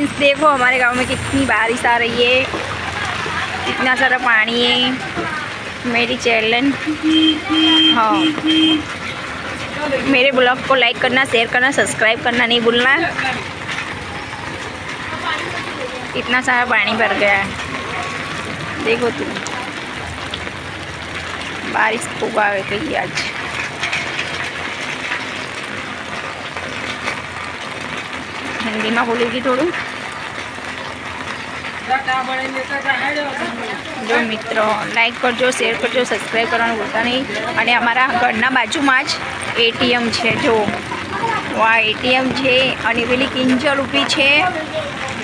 Friends देखो हमारे गांव में कितनी बारिश आ रही है, इतना सारा पानी है। मेरी चैनल हाँ, मेरे ब्लॉग को लाइक करना, शेयर करना, सब्सक्राइब करना नहीं भूलना। इतना सारा पानी भर गया है, देखो तुम। बारिश खूब आ गई आज। हिंदी में बोलेगी थोड़ू। जो मित्रों लाइक करजो, शेर करजो, सब्सक्राइब करवानुं भूलता नहीं। અને અમારા ઘરના બાજુમાં જ એટીએમ છે, જો આ એટીએમ છે અને પેલી કિંજલ ઊભી છે।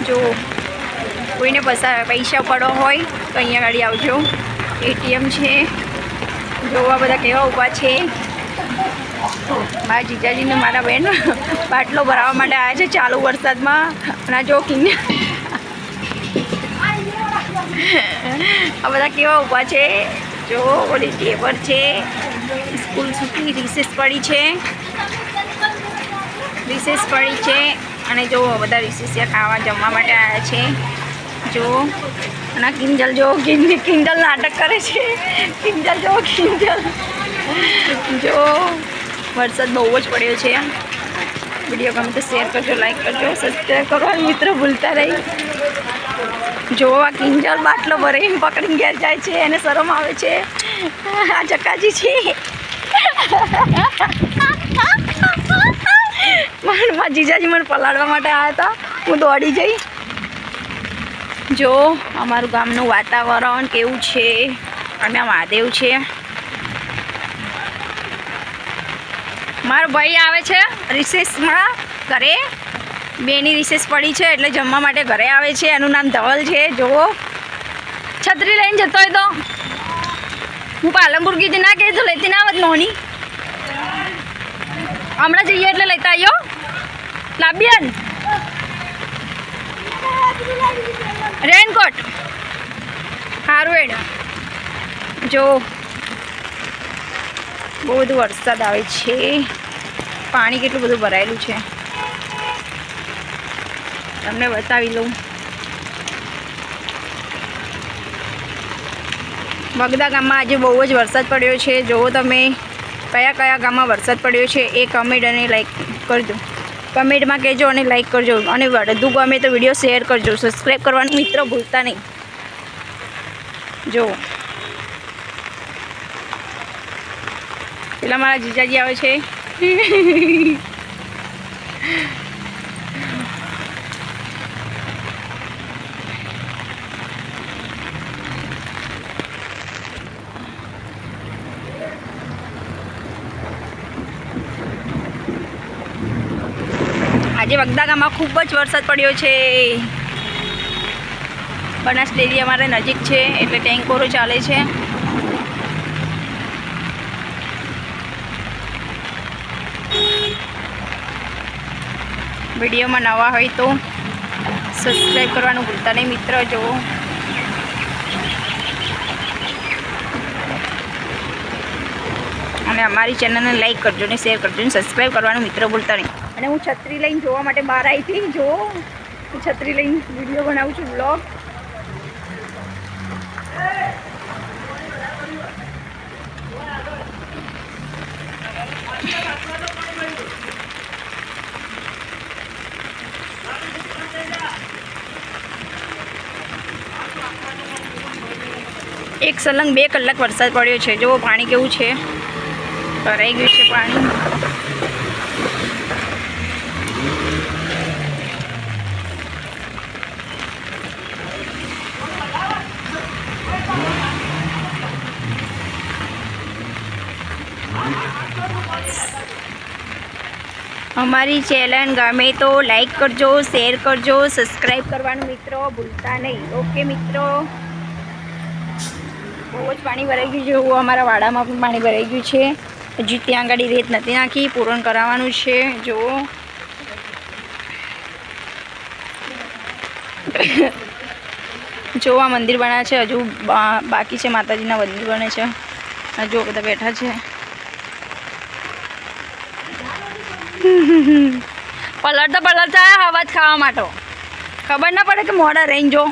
જો કોઈને પૈસા પડો હોય તો અહીંયા ગાડી આવજો, એટીએમ છે। જો આ બધા કેવા ઊભા છે। મારા જીજાજીને મારા બહેન બાટલો ભરાવવા માટે આવ્યા છે ચાલુ વરસાદમાં। અને જો આ બધા કેવા ઊભા છે। જો ઓલી ટેબલ છે, સ્કૂલ છૂટી રિસેસ પડી છે, રિસેસ પડી છે। અને જો બધા રિસેસ ખાવા જમવા માટે આવ્યા છે। જો અને કિંજલ જો કિંજલ નાટક કરે છે। કિંજલ જો કિંજલ જો વરસાદ બહુ જ પડ્યો છે। વિડીયો ગમે તો શેર કરજો, લાઈક કરજો, સબસ્ક્રાઈબ કરવાનું મિત્રો ભૂલતા નહીં। જો આ કિંજલ બાટલો ભરીને પકડીને ઘેર જાય છે, એને શરમ આવે છે। આ ચકાજી છે, મારા જીજાજી મને પલાળવા માટે આવ્યા હતા, હું દોડી જઈ। જો અમારું ગામનું વાતાવરણ કેવું છે। અને આ મહાદેવ છે। મારો ભાઈ આવે છે રિસેસમાં ઘરે, બેની રિસેસ પડી છે એટલે જમવા માટે ઘરે આવે છે। એનું નામ ધવલ છે। જુઓ છત્રી લઈને જતો હોય તો હું પાલનપુર કીધી ના કે તો લેતી ના આવત નોની। હમણાં જઈએ એટલે લેતા આવ્યો લાવ્યા ને રેનકોટ સારું એડ। જો બહુ બધું વરસાદ આવે છે, પાણી કેટલું બધું ભરાયેલું છે તમને બતાવી લઉં। વગદા ગામમાં આજે બહુ જ વરસાદ પડ્યો છે। જો તમે કયા કયા ગામમાં વરસાદ પડ્યો છે એ કમેન્ટ અને લાઈક કરજો, કમેન્ટમાં કહેજો અને લાઈક કરજો। અને વધુ ગમે તો વિડીયો શેર કરજો, સબસ્ક્રાઈબ કરવાનું મિત્રો ભૂલતા નહીં। જો પેલા મારા જીજાજી આવે છે। આજે વગદા ગામમાં ખૂબ જ વરસાદ પડ્યો છે। બનાસ ડેરી અમારે નજીક છે એટલે ટેન્કરો ચાલે છે। વિડીયોમાં નવા હોય તો સબસ્ક્રાઈબ કરવાનું ભૂલતા નહીં મિત્ર। જો અને અમારી ચેનલને લાઈક કરજો ને શેર કરજો ને સબસ્ક્રાઈબ કરવાનું મિત્રો ભૂલતા નહીં। અને હું છત્રી લઈને જોવા માટે બહાર આવી હતી। જો હું છત્રી લઈને વિડીયો બનાવું છું, બ્લોગ। એક સલંગ 2 કલાક વરસાદ પડ્યો છે। જો પાણી કેવું છે, ભરાઈ ગયું છે પાણી। हमारी चैनल गमे तो लाइक करजो, शेर करजो, सब्सक्राइब करवानुं मित्रों भूलता नहीं। ओके मित्रों, बहुत ज पानी भराई गयुं छे। अमारा वाड़ामां पण पाणी भराई गयुं छे। हजी त्यां आगळ रेत नथी नाखी, पूरण करावानुं छे। जो जो आ मंदिर बना है हजू बाकी है, माताजीना मंदिर बने छे। जो बधा बैठा है पलटता पलटता आवाज खावा माटो ખબર ના પડે કે મોડા રહીને જો.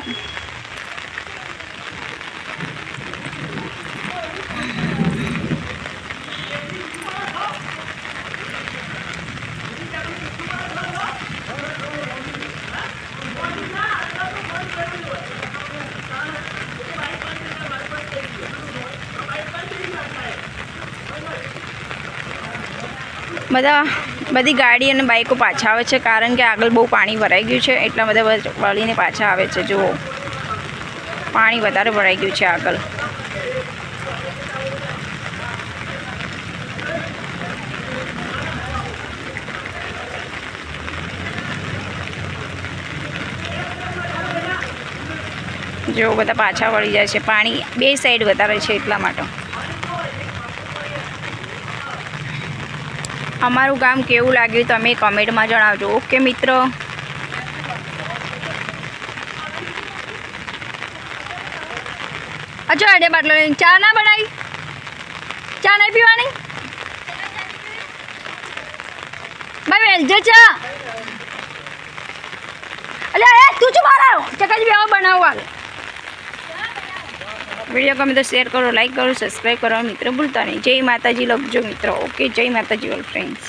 બધી ગાડી અને બાઈકો પાછા આવે છે કારણ કે આગળ બહુ પાણી ભરાઈ ગયું છે એટલા બધા વળીને પાછા આવે છે. જુઓ પાણી વધારે ભરાઈ ગયું છે આગળ. જો બધા પાછા વળી જાય છે, પાણી બે સાઈડ વધારે છે એટલા માટે. અમારું ગામ કેવું લાગ્યું તમે કમેન્ટમાં જણાવજો. ઓકે મિત્રો, અચ્છા અડે બાટલો લઈને ચા ના બનાવી? ચા નહીં પીવાની? ભાઈ વેલજો ચા. અલ્યા તું શું મારા ચકાજી બેવા બનાવવા. વિડીયો ગમે તો શેર કરો, લાઈક કરો, સબસ્ક્રાઈબ કરો મિત્રો ભૂલતા નહીં. જય માતાજી લખજો મિત્રો. ઓકે, જય માતાજી ઓલ ફ્રેન્ડ્સ.